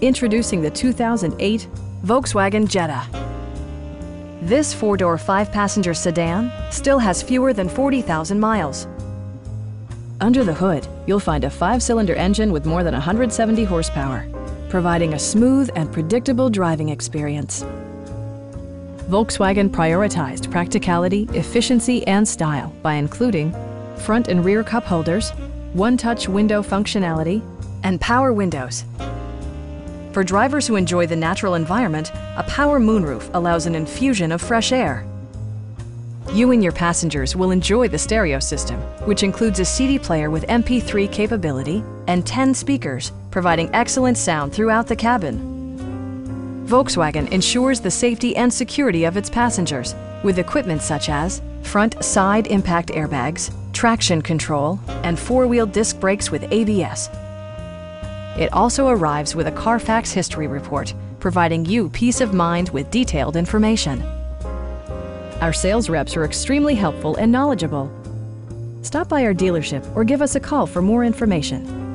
Introducing the 2008 Volkswagen Jetta. This four-door, five-passenger sedan still has fewer than 40,000 miles. Under the hood, you'll find a five-cylinder engine with more than 170 horsepower, providing a smooth and predictable driving experience. Volkswagen prioritized practicality, efficiency, and style by including front and rear cup holders, one-touch window functionality, and power windows. For drivers who enjoy the natural environment, a power moonroof allows an infusion of fresh air. You and your passengers will enjoy the stereo system, which includes a CD player with MP3 capability and 10 speakers, providing excellent sound throughout the cabin. Volkswagen ensures the safety and security of its passengers with equipment such as front side impact airbags, traction control, and four-wheel disc brakes with ABS. It also arrives with a Carfax history report, providing you peace of mind with detailed information. Our sales reps are extremely helpful and knowledgeable. Stop by our dealership or give us a call for more information.